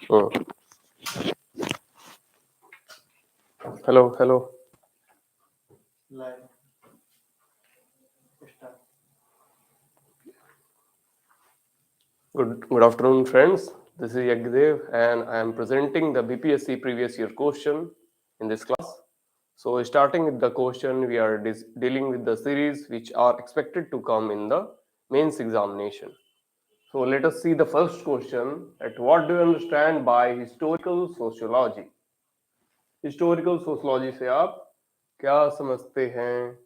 Oh. Hello, hello. Good afternoon, friends. This is Yagya Deo, and I am presenting the BPSC previous year question in this class. So, starting with the question, we are dealing with the series which are expected to come in the mains examination. So, let us see the first question. At what do you understand by historical sociology? Historical sociology से आप क्या समझते हैं?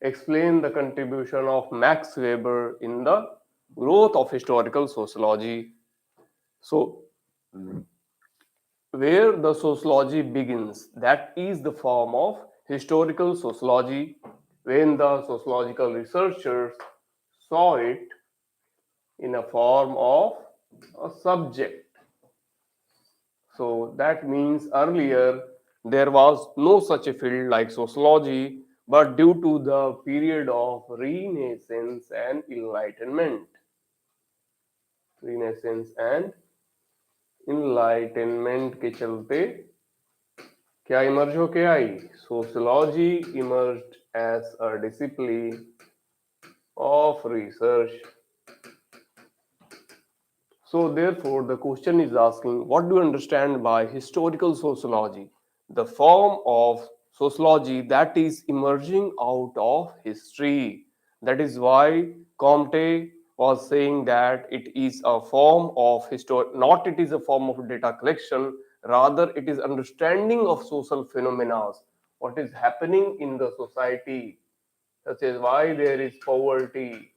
Explain the contribution of Max Weber in the growth of historical sociology. So, where the sociology begins, that is the form of historical sociology. When the sociological researchers saw it in a form of a subject. So that means earlier there was no such a field like sociology, but due to the period of Renaissance and Enlightenment, के चलते क्या emerge होके आई? Sociology emerged as a discipline of research. So therefore the question is asking, what do you understand by historical sociology? The form of sociology that is emerging out of history. That is why Comte was saying that it is a form of not it is a form of data collection, rather it is understanding of social phenomena, what is happening in the society, such as why there is poverty,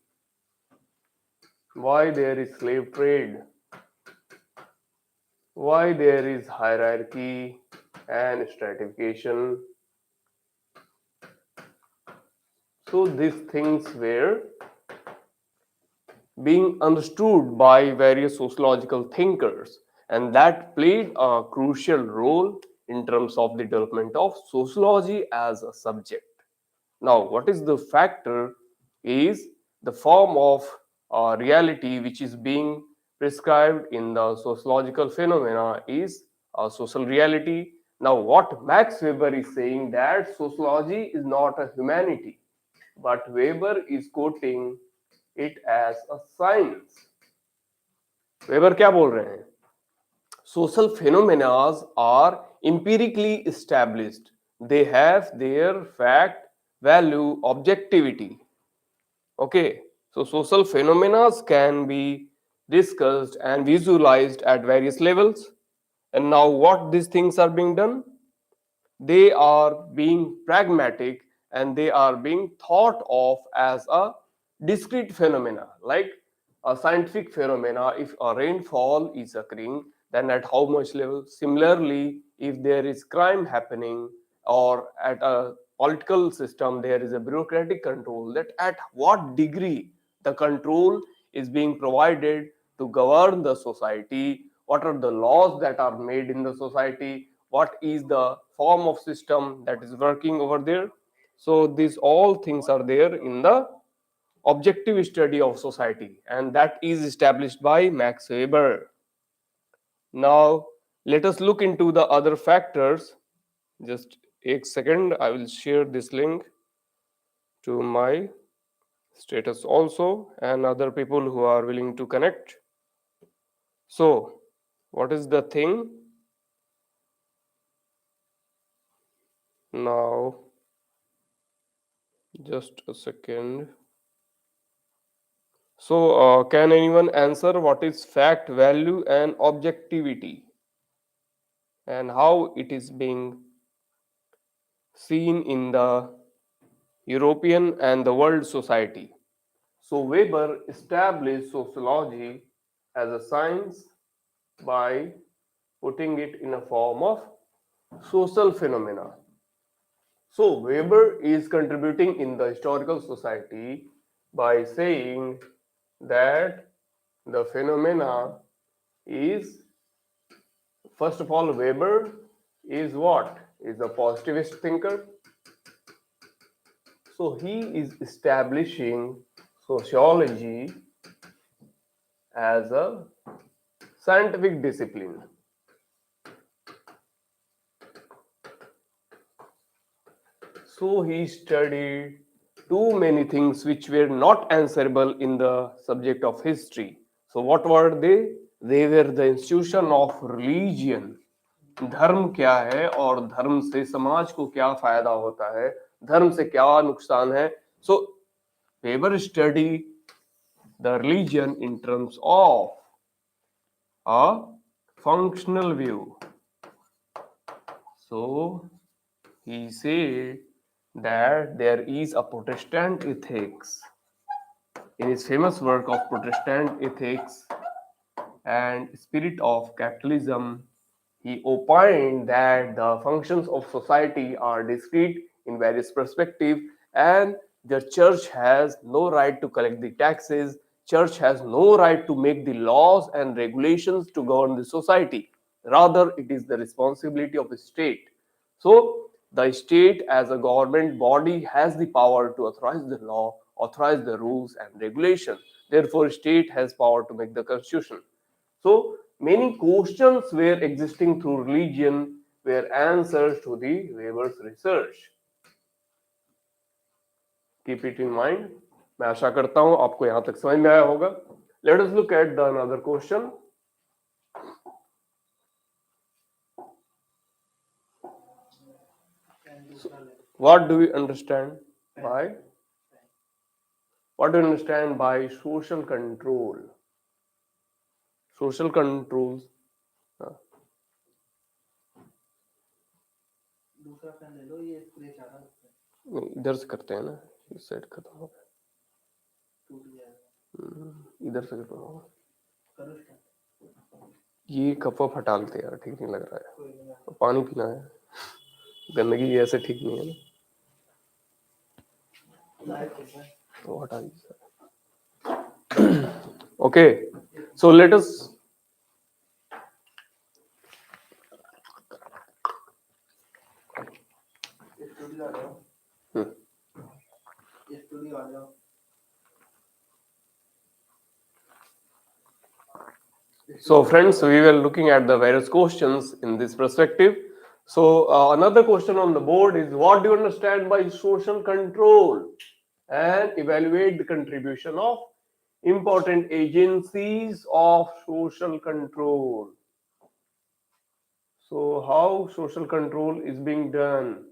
why there is slave trade, why there is hierarchy and stratification. So these things were being understood by various sociological thinkers, and that played a crucial role in terms of the development of sociology as a subject. Now, what is the factor is the form of reality which is being prescribed in the sociological phenomena is a social reality. Now, what Max Weber is saying that sociology is not a humanity, but Weber is quoting it as a science. Weber क्या बोल रहे हैं? Social phenomena are empirically established. They have their fact, value, objectivity. Okay, so social phenomena can be discussed and visualized at various levels. And now, what these things are being done? They are being pragmatic and they are being thought of as a discrete phenomena, like a scientific phenomena. If a rainfall is occurring, then at how much level? Similarly, if there is crime happening or at a political system there is a bureaucratic control, that at what degree the control is being provided to govern the society, what are the laws that are made in the society, what is the form of system that is working over there. So these all things are there in the objective study of society, and that is established by Max Weber. Now let us look into the other factors. Just a second, I will share this link to my status also and other people who are willing to connect. So what is the thing now? Just a second. So can anyone answer what is fact, value and objectivity and how it is being seen in the European and the world society? So Weber established sociology as a science by putting it in a form of social phenomena. So Weber is contributing in the historical society by saying that the phenomena is, first of all, Weber is what? Is a positivist thinker. So he is establishing sociology as a scientific discipline. So he studied too many things which were not answerable in the subject of history. So what were they? They were the institution of religion. धर्म क्या है और धर्म से समाज को क्या फायदा होता है, धर्म से क्या नुकसान है. So Weber studied the religion in terms of a functional view. So he said that there is a Protestant ethics. In his famous work of Protestant Ethics and Spirit of Capitalism, he opined that the functions of society are discrete in various perspectives and the church has no right to collect the taxes, church has no right to make the laws and regulations to govern the society. Rather, it is the responsibility of the state. So, the state as a government body has the power to authorize the law, authorize the rules and regulations. Therefore, state has power to make the constitution. So many questions were existing through religion were answers to the Weber's research. Keep it in mind. मैं आशा करता हूं आपको यहां तक समझ में आया होगा. Let us look at the another question. What do we understand by social control? Social controls. इधर से करते हैं ना, इस साइड खत्म हो गया, इधर से खत्म होगा. ये कप हटा लेते यार, ठीक नहीं लग रहा है. पानी पीना है, गंदगी ऐसे ठीक नहीं है ना, तो हटा दीजिए. Okay, so let us So friends, we were looking at the various questions in this perspective. So another question on the board is, what do you understand by social control? And evaluate the contribution of important agencies of social control. So how social control is being done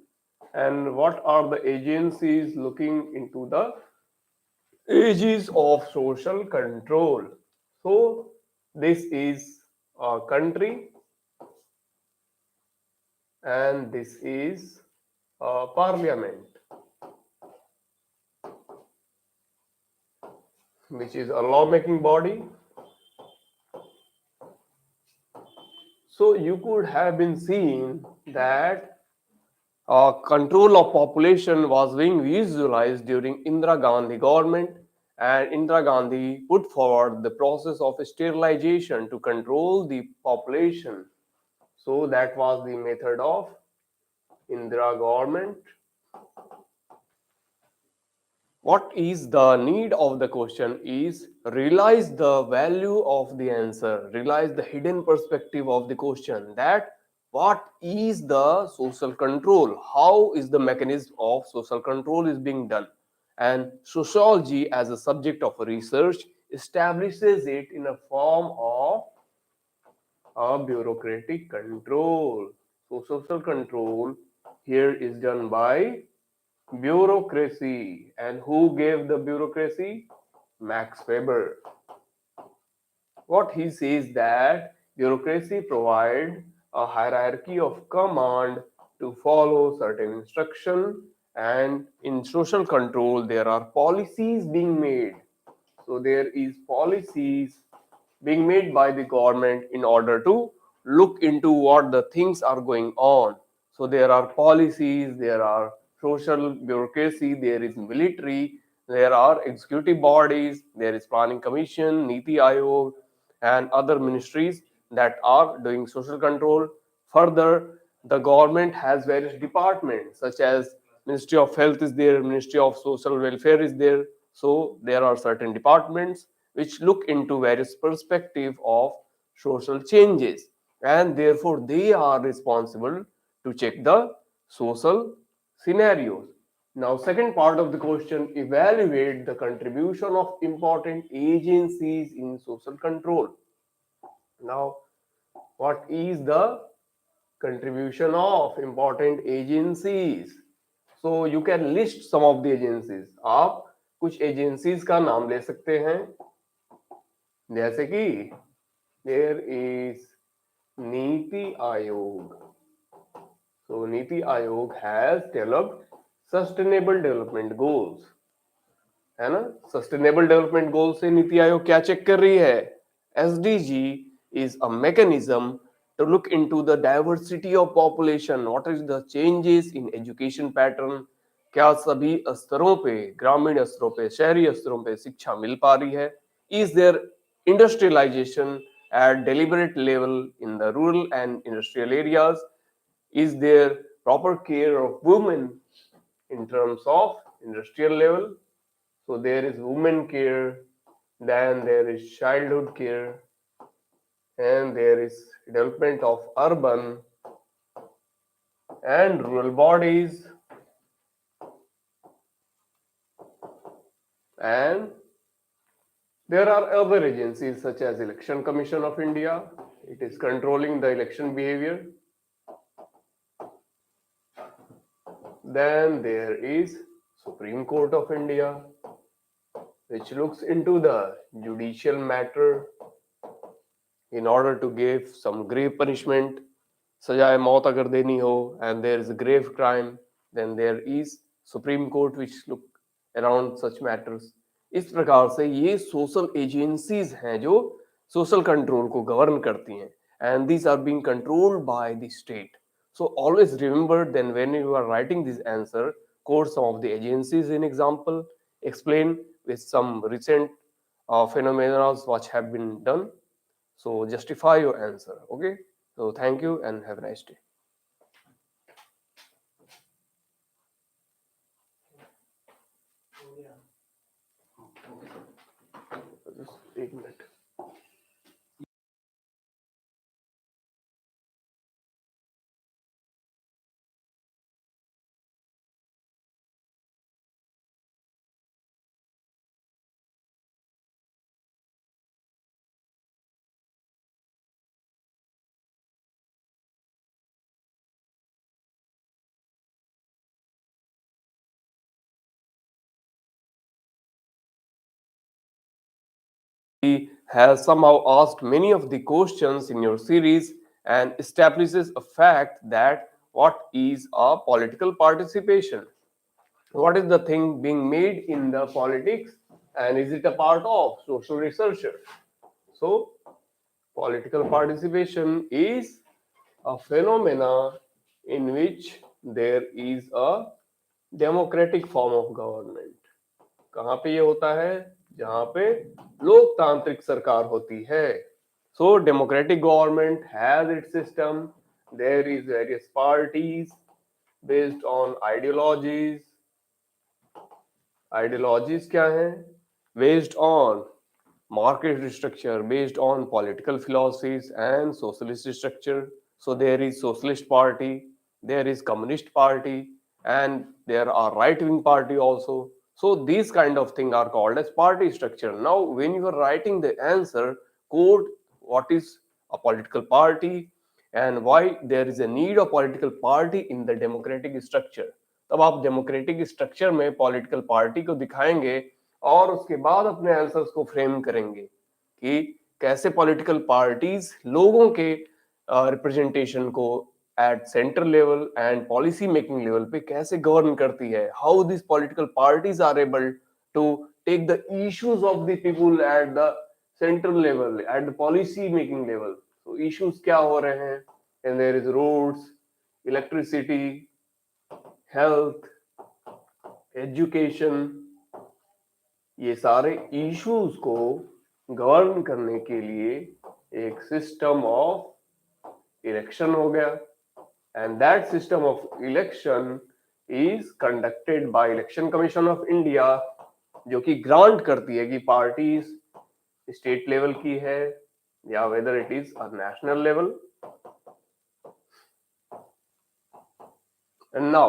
and what are the agencies looking into the ages of social control. So this is a country and this is a parliament, which is a lawmaking body. So you could have been seen that control of population was being visualized during Indira Gandhi government, and Indira Gandhi put forward the process of sterilization to control the population. So that was the method of Indira government. What is the need of the question is realize the value of the answer, realize the hidden perspective of the question, that what is the social control, how is the mechanism of social control is being done, and sociology as a subject of research establishes it in a form of a bureaucratic control. So social control here is done by bureaucracy. And who gave the bureaucracy? Max Weber. What he says that bureaucracy provide a hierarchy of command to follow certain instruction, and in social control there are policies being made. So there is policies being made by the government in order to look into what the things are going on. So there are policies, there are social bureaucracy, there is military, there are executive bodies, there is planning commission, Niti Aayog, and other ministries that are doing social control. Further, the government has various departments such as Ministry of Health is there, Ministry of Social Welfare is there. So there are certain departments which look into various perspective of social changes, and therefore they are responsible to check the social scenarios. Now, second part of the question, evaluate the contribution of important agencies in social control. Now, what is the contribution of important agencies? So you can list some of the agencies. आप कुछ agencies का नाम ले सकते हैं, जैसे कि there is NITI Aayog. So NITI Aayog has developed sustainable development goals, है ना. सस्टेनेबल डेवलपमेंट गोल से नीति आयोग क्या चेक कर रही है? SDG is a mechanism to look into the diversity of population, what is the changes in education pattern, क्या सभी स्तरों पे, ग्रामीण स्तरों पे, शहरी स्तरों पे शिक्षा मिल पा रही है, is there industrialization at deliberate level in the rural and industrial areas, is there proper care of women in terms of industrial level. So there is women care, then there is childhood care, and there is development of urban and rural bodies, and there are other agencies such as Election Commission of India. It is controlling the election behavior. Then there is Supreme Court of India, which looks into the judicial matter in order to give some grave punishment. सजाए मौत अगर देनी हो, and there is a grave crime, then there is Supreme Court which look around such matters. इस प्रकार से ये social agencies हैं जो सोशल कंट्रोल को गवर्न करती हैं, and these are being controlled by the state. So always remember, then when you are writing this answer, quote some of the agencies in example, explain with some recent phenomena which have been done. So justify your answer. Okay. So thank you and have a nice day. Just एक minute. He has somehow asked many of the questions in your series and establishes a fact that what is a political participation? What is the thing being made in the politics, and is it a part of social researcher? So political participation is a phenomena in which there is a democratic form of government. कहाँ पे ये होता है? जहाँ पे लोकतांत्रिक सरकार होती है. So democratic government has its system. There is various parties based on ideologies. Ideologies क्या हैं? Based on market structure, based on political philosophies and socialist structure. So there is socialist party, there is communist party, and there are right-wing party also. So these kind of things are called as party structure. Now, when you are writing the answer, quote what is a political party and why there is a need of political party in the democratic structure. तब आप democratic structure में political party को दिखाएंगे और उसके बाद अपने answers को फ्रेम करेंगे कि कैसे पॉलिटिकल पार्टीज लोगों के रिप्रेजेंटेशन को at central level and policy making level पे कैसे गवर्न करती है, how this political parties are able to take the issues of the people at the central level, at the policy making level. तो issues क्या हो रहे हैं, and there is roads, electricity, health, education, ये सारे issues को govern करने के लिए एक सिस्टम ऑफ इलेक्शन हो गया, and that system of election is conducted by election commission of India, जो कि ग्रांट करती है कि पार्टीज स्टेट लेवल की है या whether it is a national level. And now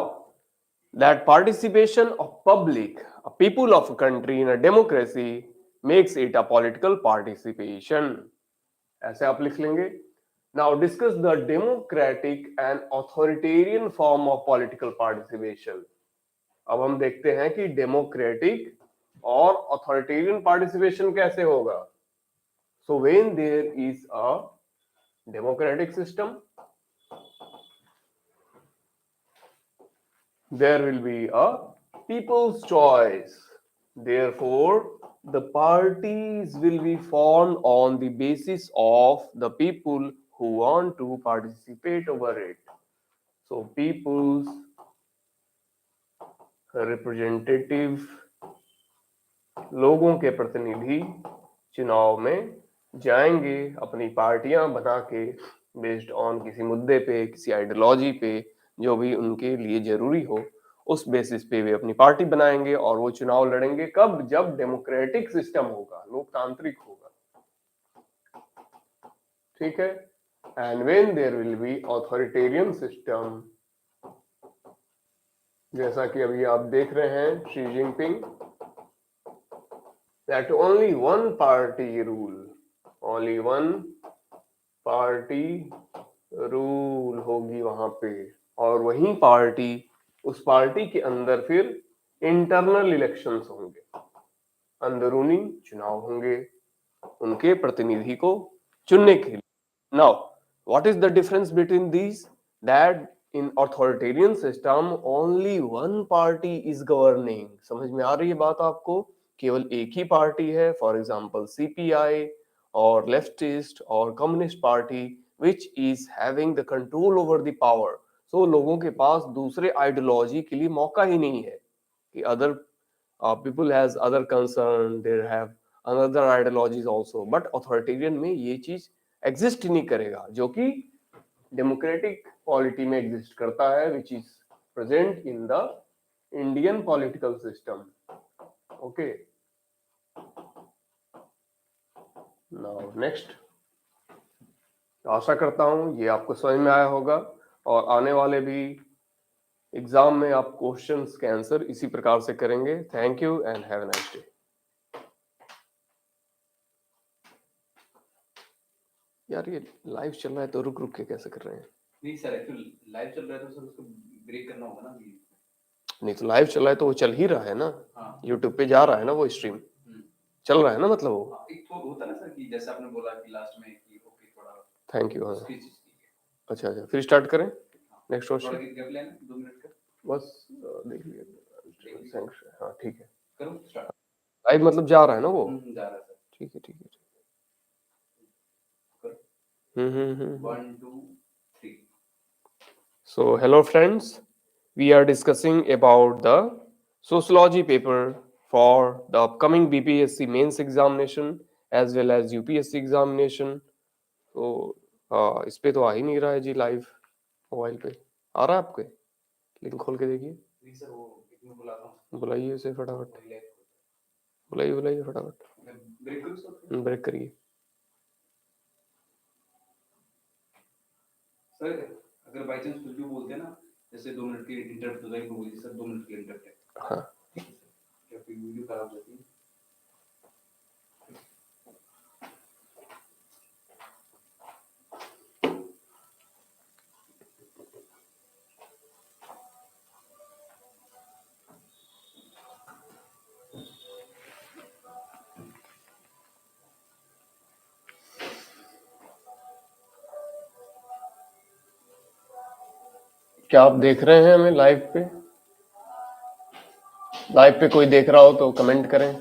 that participation of public, a people of a country in a democracy makes it a political participation. ऐसे आप लिख लेंगे. Now discuss the democratic and authoritarian form of political participation. अब हम देखते हैं कि democratic और अथॉरिटेरियन पार्टिसिपेशन कैसे होगा. So when there is a democratic system, there will be a people's choice. Therefore, the parties will be formed on the basis of the people who want to participate over it. So, people's representative, लोगों के प्रतिनिधि चुनाव में जाएंगे अपनी पार्टियां बना के बेस्ड ऑन किसी मुद्दे पे, किसी आइडियोलॉजी पे, जो भी उनके लिए जरूरी हो, उस बेसिस पे वे अपनी पार्टी बनाएंगे और वो चुनाव लड़ेंगे. कब? जब डेमोक्रेटिक सिस्टम होगा, लोकतांत्रिक होगा. ठीक है. And when there will be authoritarian system, जैसा कि अभी आप देख रहे हैं Xi Jinping, that only one party rule, only one party rule होगी वहां पे. और वही पार्टी, उस पार्टी के अंदर फिर इंटरनल इलेक्शंस होंगे, अंदरूनी चुनाव होंगे उनके प्रतिनिधि को चुनने के लिए. Now what is the difference between these? That in authoritarian system only one party is governing. समझ में आ रही है बात आपको? केवल एक ही पार्टी है. फॉर एग्जांपल सीपीआई और लेफ्टिस्ट और communist party which is having the control over the power. So लोगों के पास दूसरे आइडियोलॉजी के लिए मौका ही नहीं है कि other people has other concern, they have another ideologies also, but authoritarian में ये चीज एग्जिस्ट ही नहीं करेगा, जो कि डेमोक्रेटिक पॉलिटी में एग्जिस्ट करता है, which is present in the Indian political system. Okay. Now next, आशा करता हूं ये आपको समझ में आया होगा और आने वाले भी एग्जाम में आप क्वेश्चंस के आंसर इसी प्रकार से करेंगे. Thank you and have a nice day. यार ये लाइव चल रहा है तो रुक रुक के कैसे कर रहे हैं? नहीं सर, एक्चुअली लाइव चल रहा है तो सर उसको ब्रेक करना होगा ना अभी. नहीं तो लाइव चल रहा है तो वो चल ही रहा है ना. हाँ. यूट्यूब पे जा रहा है ना वो स्ट्रीम, चल रहा है ना, मतलब वो. हाँ, एक तो होता है ना सर कि जैसे आपने बोला कि लास्ट में कि ओके थोड़ा थैंक यू. हाँ उसकी चीज की है. अच्छा अच्छा, फिर स्टार्ट करें. नेक्स्ट थोड़ा क्वेश्चन. गैप लेना 2 मिनट का. बस देख लिया. थैंक्स. हाँ ठीक है. करूं स्टार्ट? लाइव मतलब जा रहा है ना वो. जा रहा है सर. ठीक है ठीक है. करो. 1 2 3. So hello friends, we are discussing about the sociology paper for the upcoming BPSC mains examination as well as UPSC examination. तो इस पे तो आ ही नहीं रहा है जी लाइव. मोबाइल पे आ रहा है आपके? लिंक खोल के देखिए. नहीं सर, वो एक में बुलाता हूं. बुलाइए उसे फटाफट. बुलाइए बुलाइए फटाफट. ब्रेक करूं सर? ब्रेक करिए. सर अगर बाय चांस कुछ भी बोलते हैं ना, जैसे 2 मिनट के इंटरप्ट हो जाएगी, बोलिए सर 2 मिनट के इंटरप्ट है. हाँ ठीक है सर. क्या फिर वीडियो खराब हो जाती है? क्या आप देख रहे हैं हमें लाइव पे? लाइव पे कोई देख रहा हो तो कमेंट करें.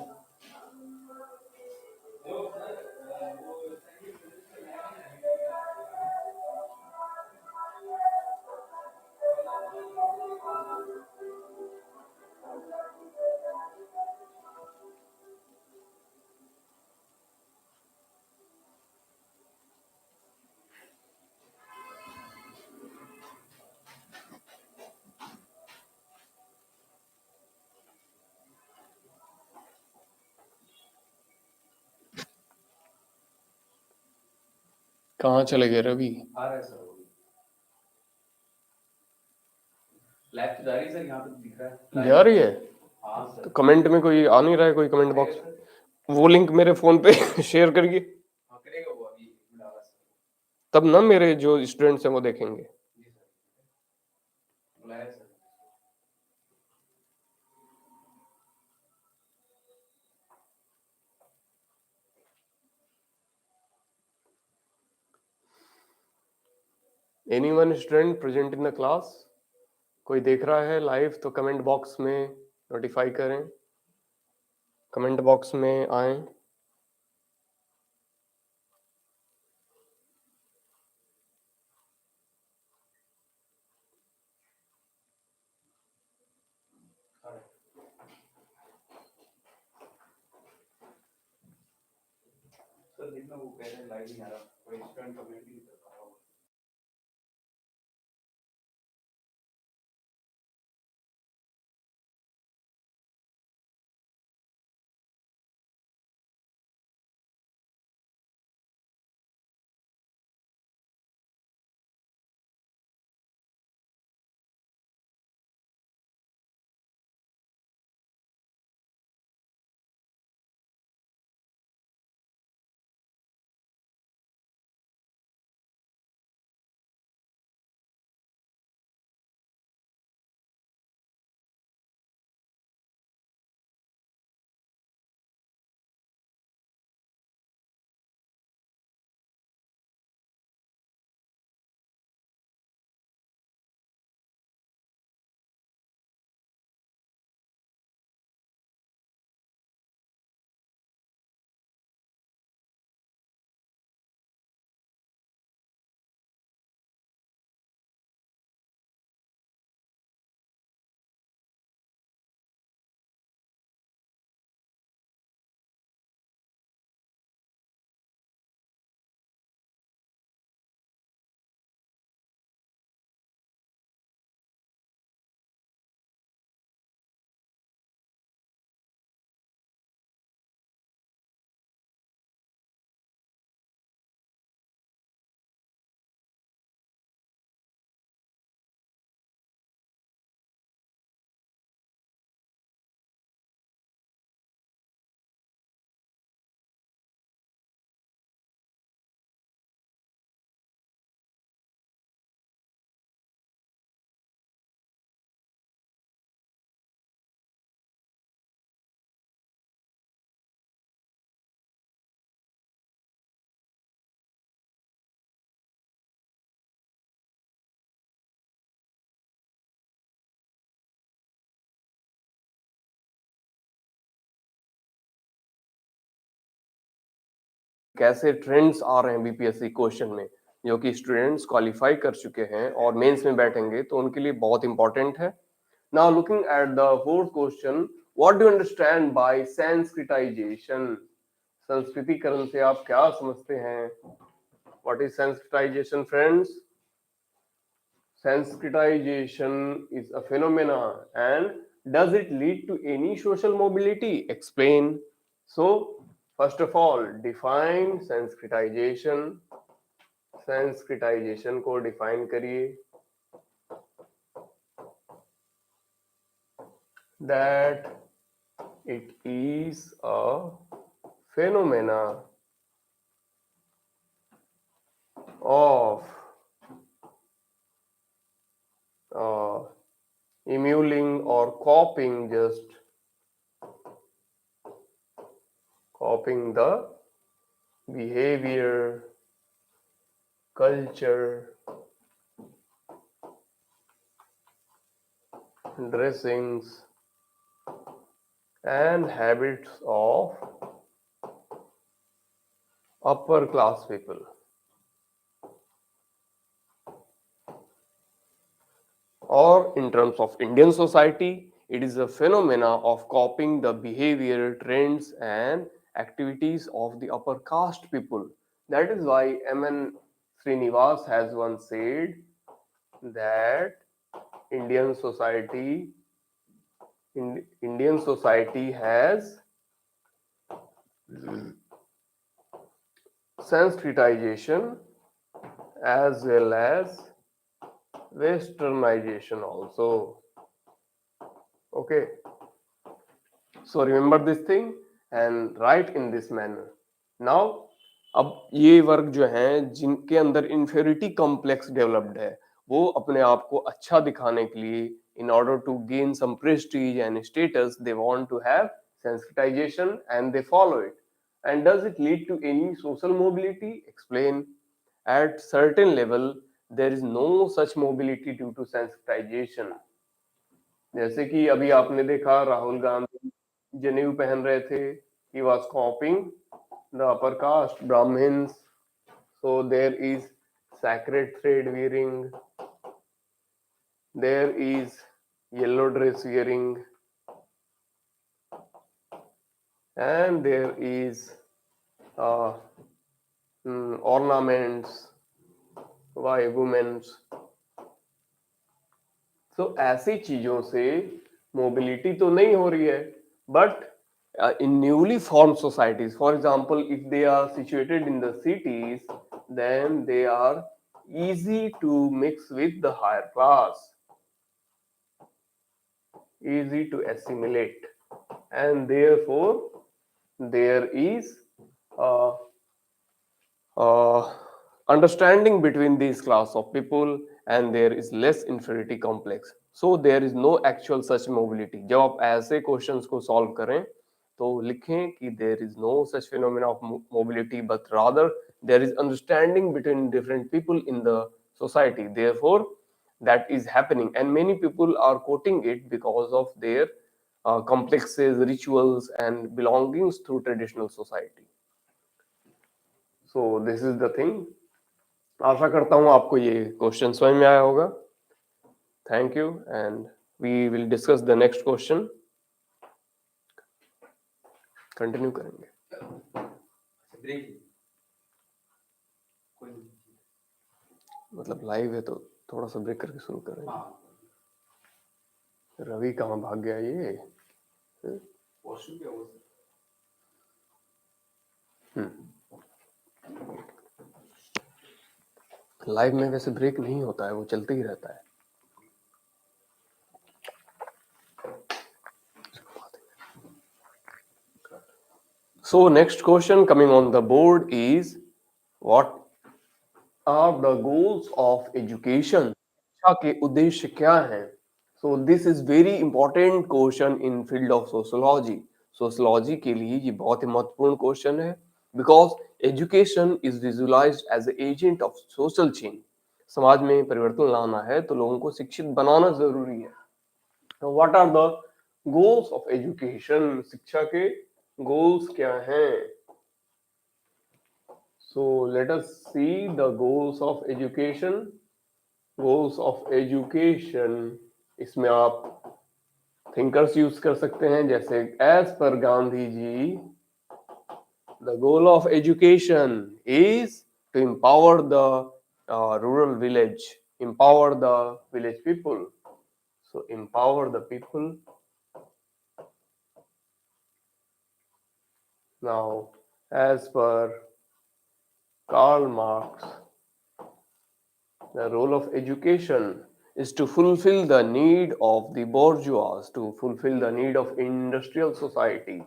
कहाँ चले गए रवि? आ रहा है सर, लैब तो जा रही है सर, यहाँ पे दिख रहा है जा रही है? हाँ तो सर। कमेंट में कोई आ नहीं रहा है, कोई कमेंट आएगा बॉक्स? सर, वो लिंक मेरे फोन पे शेयर करिए, हाँ करेगा वो, अभी डाला सर। तब ना मेरे जो स्टूडेंट्स हैं वो देखेंगे। जी सर, बुलाया sir. Anyone student present in the class? कोई देख रहा है लाइव तो कमेंट बॉक्स में नोटिफाई करें, कमेंट बॉक्स में आए। सर देखना, वो कह रहे हैं लाइव नहीं आ रहा, कोई स्टूडेंट कमेंट नहीं कर पा रहा होगा। कैसे ट्रेंड्स आ रहे हैं बीपीएससी क्वेश्चन में, जो कि स्टूडेंट्स क्वालिफाई कर चुके हैं और मेंस में बैठेंगे तो उनके लिए बहुत इंपॉर्टेंट है। Now looking at the fourth question, what do understand by sensitization? संस्कृतिकरण से आप क्या समझते हैं? What is sensitization friends? Sensitization is a phenomena, and does it lead to any social mobility? Explain. So, first of all, define sensitization. Sensitization को define करिए। That it is a phenomena of uh, emulating or copying the behavior, culture, dressings, and habits of upper class people. Or in terms of Indian society, it is a phenomena of copying the behavior, trends, and activities of the upper caste people. That is why MN Srinivas has once said that Indian society Indian society has sensitization as well as westernization also. Okay, so remember this thing and write in this manner. Now अब ये वर्ग जो हैं जिनके अंदर inferiority complex developed है, वो अपने आप को अच्छा दिखाने के लिए in order to gain some prestige and status they want to have sensitization and they follow it. And does it lead to any social mobility? Explain. At certain level there is no such mobility due to sensitization. जैसे कि अभी आपने देखा राहुल गांधी जनेऊ पहन रहे थे, he was copying the upper caste Brahmins, so there is sacred thread wearing, there is yellow dress wearing, and there is uh, ornaments by women. So ऐसी चीजों से मोबिलिटी तो नहीं हो रही है, but in newly formed societies, for example, if they are situated in the cities, then they are easy to mix with the higher class, easy to assimilate, and therefore there is uh, uh, understanding between these class of people and there is less inferiority complex, so there is no actual such mobility. जब आप ऐसे questions को solve करें तो लिखें कि there is no such phenomena of mobility but rather there is understanding between different people in the society, therefore that is happening and many people are quoting it because of their complexes, rituals and belongings through traditional society. So this is the thing. आशा करता हूँ आपको ये question समझ में आया होगा. Thank you and we will discuss the next question. Continue करेंगे. Break कोई नहीं. मतलब लाइव है तो थोड़ा सा ब्रेक करके शुरू करेंगे. हाँ रवि कहाँ भाग गया ये? वॉशरूम क्या हुआ लाइव में वैसे ब्रेक नहीं होता है, वो चलते ही रहता है. So next question coming on the board is what are the goals of education? शिक्षा के उद्देश्य क्या हैं? So this is very important question in field of sociology. Sociology के लिए ये बहुत ही महत्वपूर्ण क्वेश्चन है because education is visualized as an agent of social change. समाज में परिवर्तन लाना है तो लोगों को शिक्षित बनाना जरूरी है. Now, what are the goals of education? शिक्षा के goals क्या हैं? So let us see the goals of education. Goals of education, इसमें आप thinkers यूज कर सकते हैं जैसे as per Gandhi ji, the goal of education is to empower the rural village, empower the village people. So empower the people. Now, as per Karl Marx, the role of education is to fulfill the need of the bourgeois, to fulfill the need of industrial society.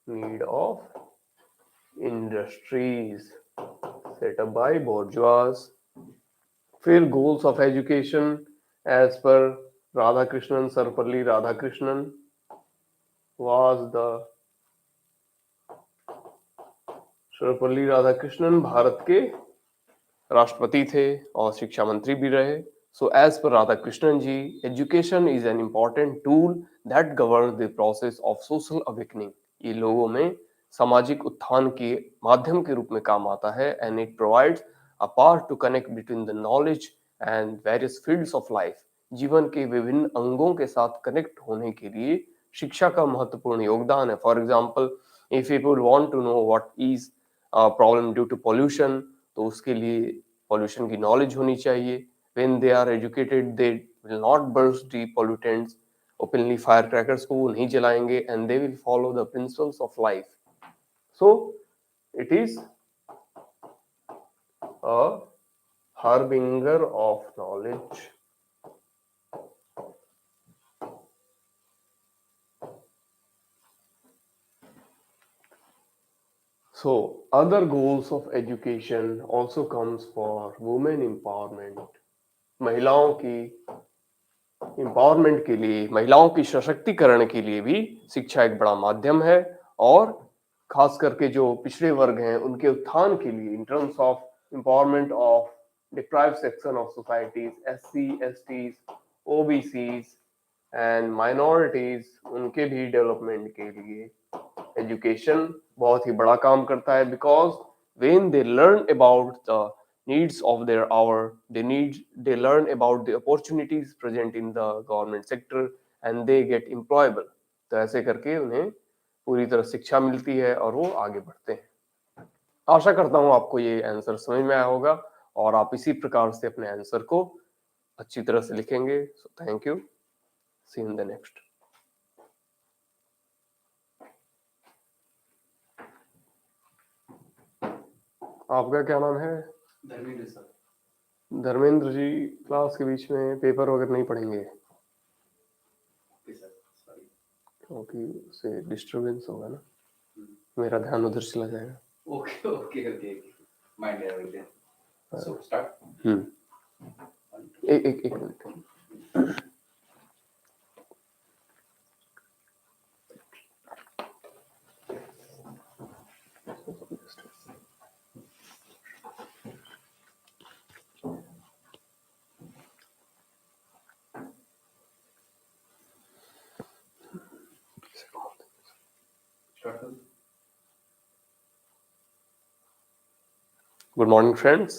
Need of industries set up by bourgeois. फिर goals of education as per Radhakrishnan, Sarvapalli Radhakrishnan was the Sarvepalli Radhakrishnan Bharat के राष्ट्रपति थे और शिक्षा मंत्री भी रहे. So as per Radhakrishnan ji, education is an important tool that governs the process of social awakening. ये लोगों में सामाजिक उत्थान के माध्यम के रूप में काम आता है and it provides a path to connect between the knowledge and various fields of life. जीवन के विभिन्न अंगों के साथ कनेक्ट होने के लिए शिक्षा का महत्वपूर्ण योगदान है. For example if people want to know what is a problem due to pollution, तो उसके लिए pollution की knowledge होनी चाहिए. When they are educated, they will not burst the pollutants. Openly firecrackers को वो नहीं जलाएंगे and they will follow the principles of life. So it is a harbinger of knowledge. So other goals of education also comes for women empowerment. महिलाओं की empowerment के लिए, महिलाओं की सशक्तिकरण के लिए भी शिक्षा एक बड़ा माध्यम है, और खास करके जो पिछड़े वर्ग हैं उनके उत्थान के लिए in terms of empowerment of deprived section of societies, SC, STs, OBCs and minorities, उनके भी डेवलपमेंट के लिए एजुकेशन बहुत ही बड़ा काम करता है. Because when they learn about the needs of their hour, they learn about the opportunities present in the government sector and they get employable. तो ऐसे करके उन्हें पूरी तरह शिक्षा मिलती है और वो आगे बढ़ते हैं. आशा करता हूं आपको ये आंसर समझ में आया होगा और आप इसी प्रकार से अपने आंसर को अच्छी तरह से लिखेंगे. So thank you, see in the next. आपका क्या नाम है? धर्मेंद्र सर. धर्मेंद्र जी, क्लास के बीच में पेपर वगैरह नहीं पढ़ेंगे क्योंकि उससे डिस्टरबेंस होगा ना, मेरा ध्यान उधर चला जाएगा. Okay okay okay, mind diversion. So start. एक minute. Good morning friends.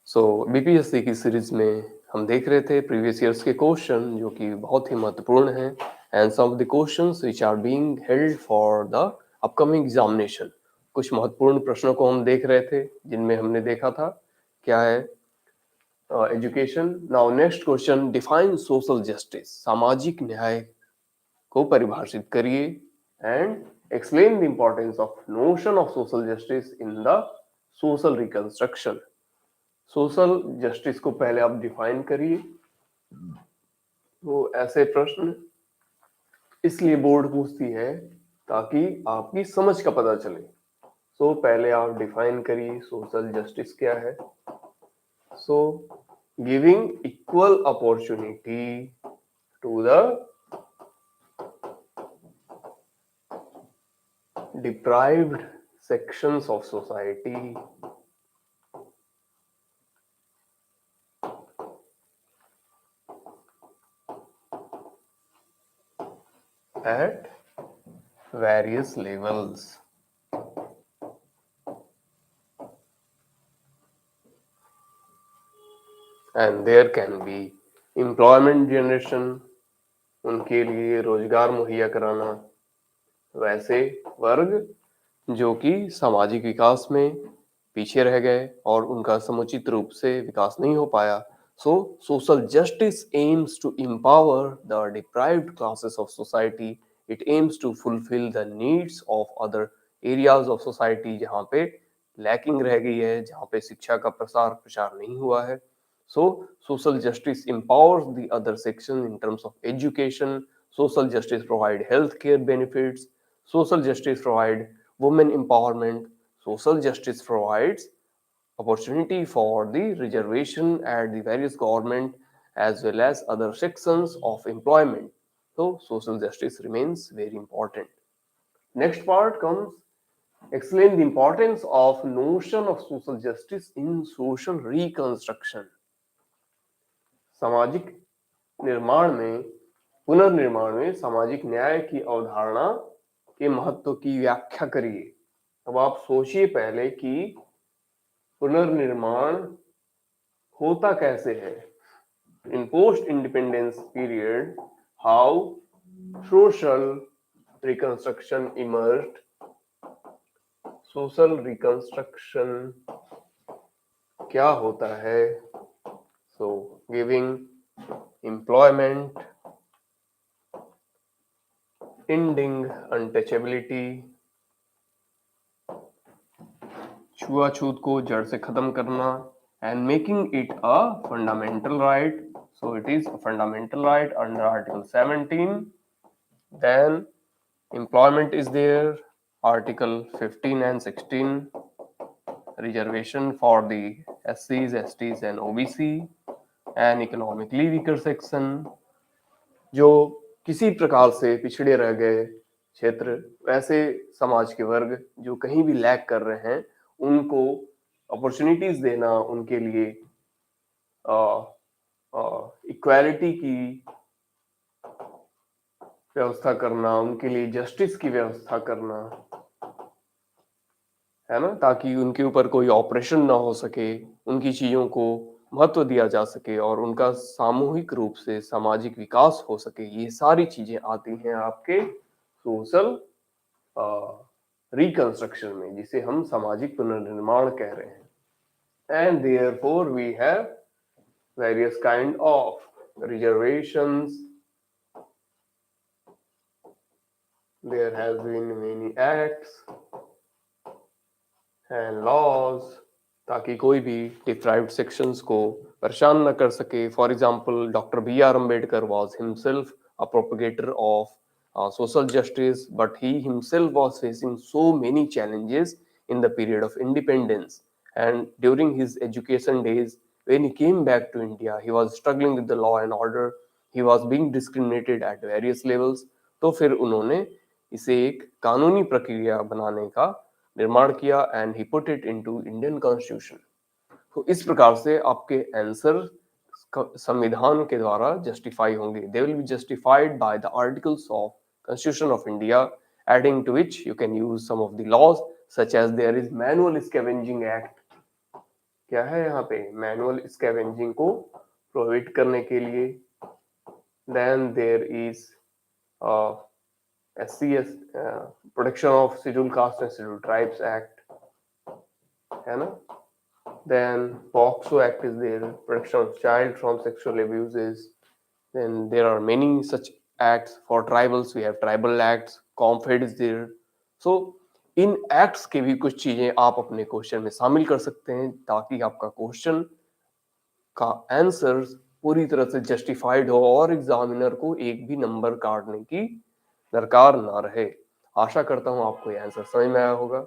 So BPSC की सीरीज में हम देख रहे थे प्रीवियस ईयर्स के क्वेश्चन जो कि बहुत ही महत्वपूर्ण हैं, and some of the questions which are being held for the upcoming examination. कुछ महत्वपूर्ण प्रश्नों को हम देख रहे थे जिनमें हमने देखा था क्या है education. Now next question, define social justice. सामाजिक न्याय को परिभाषित करिए and explain the importance of notion of social justice in the social reconstruction. Social justice को पहले आप डिफाइन करिए. तो ऐसे प्रश्न इसलिए बोर्ड पूछती है ताकि आपकी समझ का पता चले. सो पहले आप डिफाइन करिए सोशल जस्टिस क्या है. So giving equal opportunity to the deprived sections of society at various levels. And there can be employment generation, उनके लिए रोजगार मुहैया कराना. वैसे वर्ग जो कि सामाजिक विकास में पीछे रह गए और उनका समुचित रूप से विकास नहीं हो पाया. So social justice aims to empower the deprived classes of society. It aims to fulfill the needs of other areas of society जहाँ पे lacking रह गई है, जहाँ पे शिक्षा का प्रसार प्रचार नहीं हुआ है. So social justice empowers the other section in terms of education. Social justice provide healthcare benefits. Social justice provide women empowerment. Social justice provides opportunity for the reservation at the various government as well as other sections of employment. So social justice remains very important. Next part comes explain the importance of notion of social justice in social reconstruction. सामाजिक निर्माण में, पुनर्निर्माण में सामाजिक न्याय की अवधारणा के महत्व की व्याख्या करिए. अब आप सोचिए पहले कि पुनर्निर्माण होता कैसे है. In post independence period how social reconstruction emerged. Social reconstruction क्या होता है? So giving employment, ending untouchability, छुआछूत को जड़ से खत्म करना, and making it a fundamental right. So it is a fundamental right under Article 17. Then employment is there, Article 15 and 16, reservation for the SCs, STs and OBC, and economically weaker section, जो किसी प्रकार से पिछड़े रह गए क्षेत्र, वैसे समाज के वर्ग जो कहीं भी लैग कर रहे हैं, उनको अपॉर्चुनिटीज देना, उनके लिए इक्वालिटी की व्यवस्था करना, उनके लिए जस्टिस की व्यवस्था करना, है ना, ताकि उनके ऊपर कोई ऑपरेशन ना हो सके, उनकी चीजों को महत्व दिया जा सके और उनका सामूहिक रूप से सामाजिक विकास हो सके। ये सारी चीजें आती हैं आपके सोशल रिकंस्ट्रक्शन में, जिसे हम सामाजिक पुनर्निर्माण कह रहे हैं। And therefore we have various kind of reservations, there has been many acts and laws, ताकि कोई भी डिप्राइव्ड सेक्शंस को परेशान न कर सके। For example, doctor B R Ambedkar was himself a propagator of social justice, but he himself was facing so many challenges in the period of independence. And during his education days, when he came back to India, he was struggling with the law and order. He was being discriminated at various levels. तो फिर उन्होंने इसे एक कानूनी प्रक्रिया बनाने का निर्माण किया and he put it into Indian constitution. तो इस प्रकार से आपके आंसर संविधान के द्वारा जस्टिफाई होंगे। They will be justified by the articles of constitution of India, adding to which you can use some of the laws such as there is manual scavenging act. क्या है यहाँ पे? मैनुअल स्कैवेंजिंग को prohibit करने के लिए। Then there is SCS protection of scheduled caste and scheduled tribes act, है ना। Then POCSO Act is there, protection of child from sexual abuses. Then there are many such acts for tribals. We have tribal acts, COMFED is there. So in acts के भी कुछ चीजें आप अपने question में शामिल कर सकते हैं, ताकि आपका क्वेश्चन का आंसर पूरी तरह से जस्टिफाइड हो और एग्जामिनर को एक भी नंबर काटने की दरकार ना रहे। आशा करता हूं आपको ये आंसर समझ में आया होगा।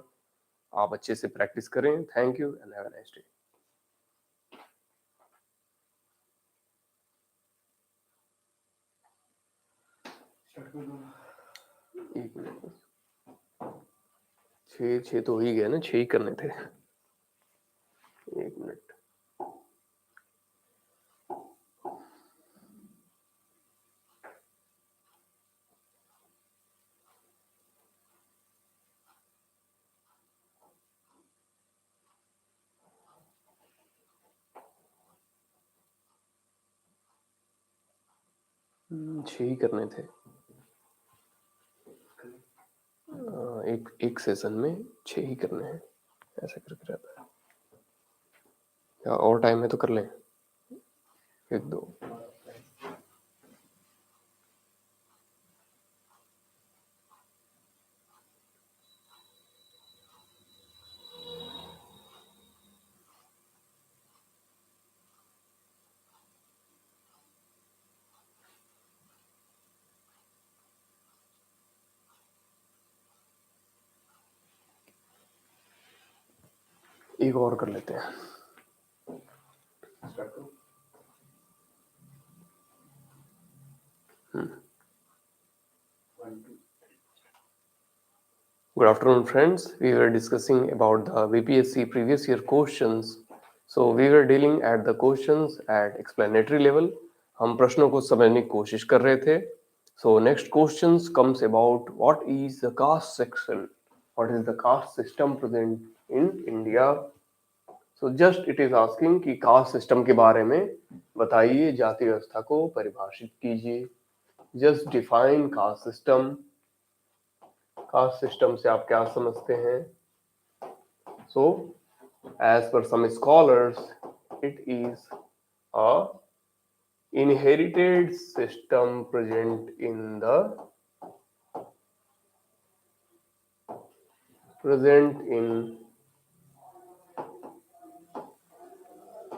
आप अच्छे से प्रैक्टिस करें। Thank you and have a nice day. एक मिनट, छः तो हो ही गया ना, 6 ही करने थे। एक मिनट, छः ही करने थे। एक सेशन में 6 ही करने हैं, ऐसा करके रहता है। या और टाइम है तो कर लें, 1-2। एक और कर लेते हैं। Good afternoon, friends. We were discussing about the BPSC previous year questions. So we were dealing at the questions at explanatory level. हम प्रश्नों को समझने की कोशिश कर रहे थे। So next questions comes about what is the caste section? What is the caste system present in India? So just it is asking कि caste system के बारे में बताइए, जाति व्यवस्था को परिभाषित कीजिए। Just define caste system. Caste system से आप क्या समझते हैं? So as per some scholars it is a inherited system present in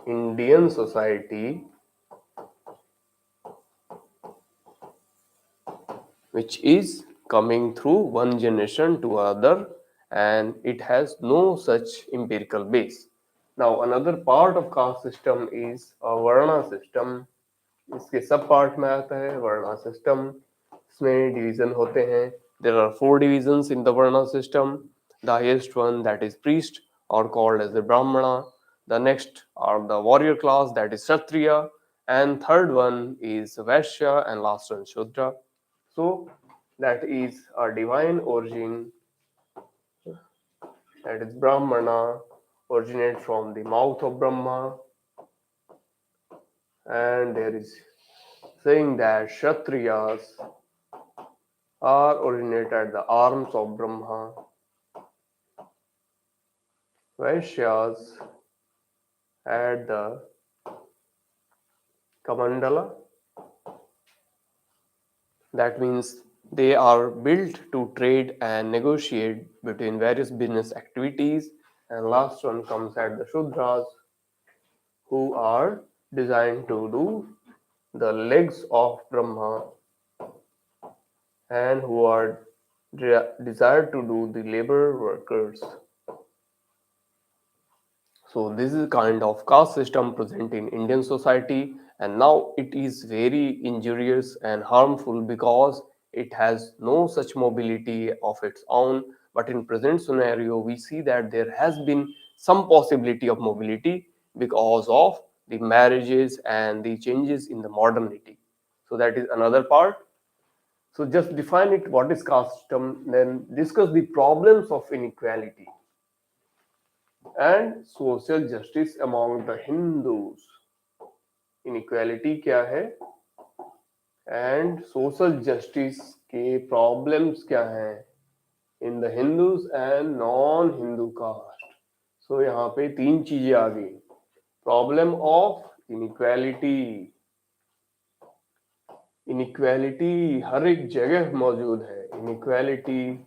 Indian society which is coming through one generation to another, and it has no such empirical base. Now another part of caste system is a varna system. इसके सब part में आता है वर्णा system. इसमें division होते हैं. There are four divisions in the varna system. The highest one, that is priest, or called as the brahmana. The next are the warrior class, that is kshatriya, and third one is vaishya, and last one shudra. So that is a divine origin, that is brahmana, originate from the mouth of Brahma, and there is saying that kshatriyas are originate at the arms of Brahma, Vaishyas at the Kamandala. That means they are built to trade and negotiate between various business activities. And last one comes at the Shudras, who are designed to do the legs of Brahma and who are desired to do the labor workers. So this is kind of caste system present in Indian society, and now it is very injurious and harmful because it has no such mobility of its own. But in present scenario, we see that there has been some possibility of mobility because of the marriages and the changes in the modernity. So that is another part. So just define it, what is caste system, then discuss the problems of inequality and social justice among the Hindus. Inequality क्या है and social justice के problems क्या हैं in the Hindus and non-Hindu caste. So यहाँ पे तीन चीजें आ गई. Problem of inequality. Inequality हर एक जगह मौजूद है. Inequality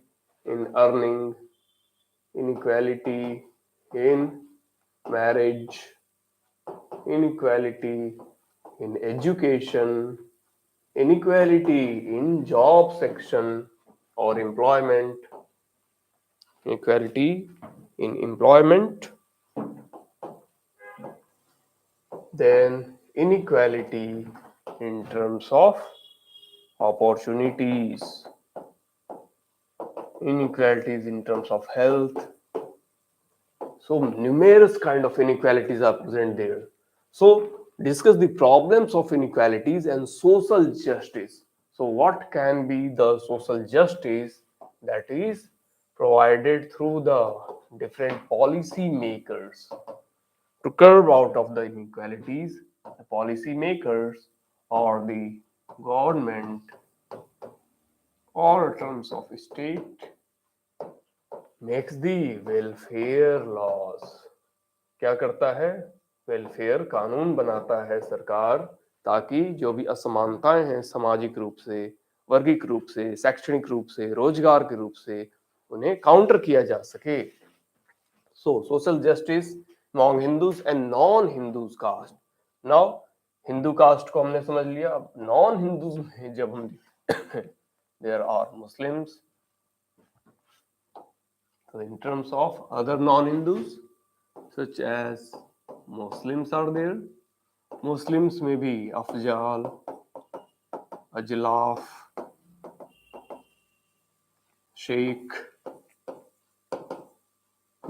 in earning, inequality in marriage, inequality in education, inequality in job section or employment, inequality in employment, then inequality in terms of opportunities, inequalities in terms of health. So numerous kind of inequalities are present there. So discuss the problems of inequalities and social justice. So what can be the social justice that is provided through the different policy makers to curb out of the inequalities? The policy makers or the government or terms of state makes the welfare laws. क्या करता है? Welfare कानून बनाता है सरकार, ताकि जो भी असमानताएं हैं सामाजिक रूप से, वर्गीक रूप से, शैक्षणिक रूप से, रोजगार के रूप से, उन्हें काउंटर किया जा सके. So social justice among Hindus and non Hindus caste. Now Hindu caste को हमने समझ लिया. अब नॉन हिंदूज में जब हम there are Muslims, so in terms of other non-Hindus, such as Muslims are there. Muslims may be Afjal, Ajlaf, Sheikh.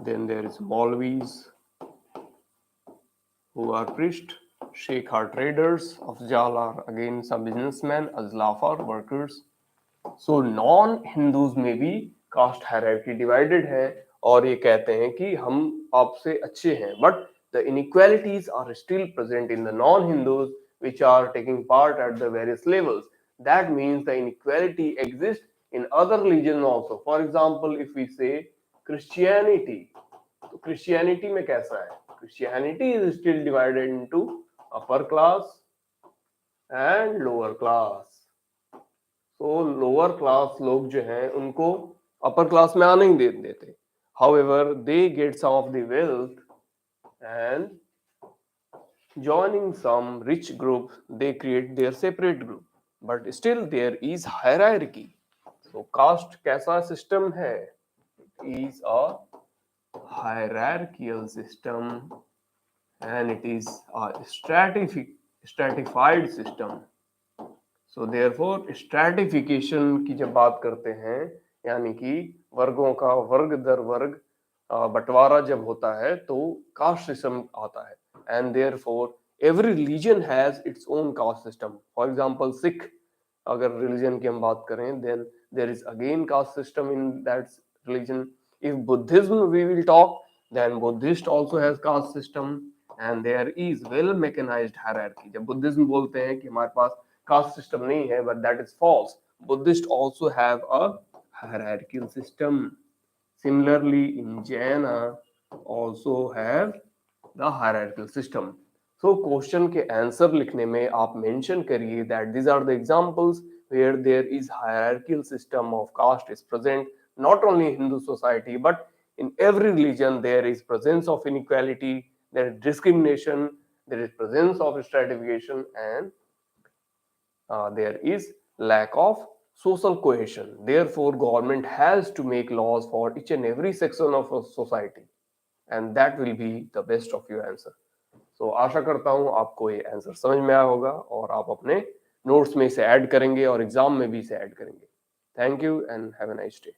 Then there is Maulvis, who are priests. Sheikh are traders. Afjal are again some businessmen. Ajlaf are workers. So non-Hindus में भी cast hierarchy divided है और ये कहते हैं कि हम आपसे अच्छे हैं, but the inequalities are still present in the non-Hindus which are taking part at the various levels. That means the inequality exists in other religions also. For example, if we say Christianity, तो Christianity में कैसा है? Christianity is still divided into upper class and lower class. तो lower class लोग जो हैं उनको upper class में आने नहीं देते. However, they get some of the wealth and Joining some rich group, they create their separate group, but still there is hierarchy. So caste कैसा system है? It is a hierarchical system and it is a stratified system. So therefore stratification की जब बात करते हैं यानी कि वर्गों का वर्ग दर वर्ग बंटवारा जब होता है तो कास्ट सिस्टम आता है and therefore every religion has its own caste system for example Sikh अगर रिलीजन की हम बात करें then there is again caste system in that religion if Buddhism we will talk then Buddhist also has caste system and there is well mechanized hierarchy जब Buddhism बोलते हैं कि हमारे पास caste system nahi hai but that is false buddhists also have a hierarchical system similarly in jaina also have the hierarchical system so question के answer लिखने में आप मेंशन करिए that these are the examples where there is hierarchical system of caste is present not only in Hindu society but in every religion there is presence of inequality there is discrimination there is presence of stratification and there is lack of social cohesion therefore government has to make laws for each and every section of a society and that will be the best of your answer so आशा करता हूँ आपको ये answer समझ में आया होगा और आप अपने नोट्स में इसे ऐड करेंगे और एग्जाम में भी इसे ऐड करेंगे thank you and have a nice day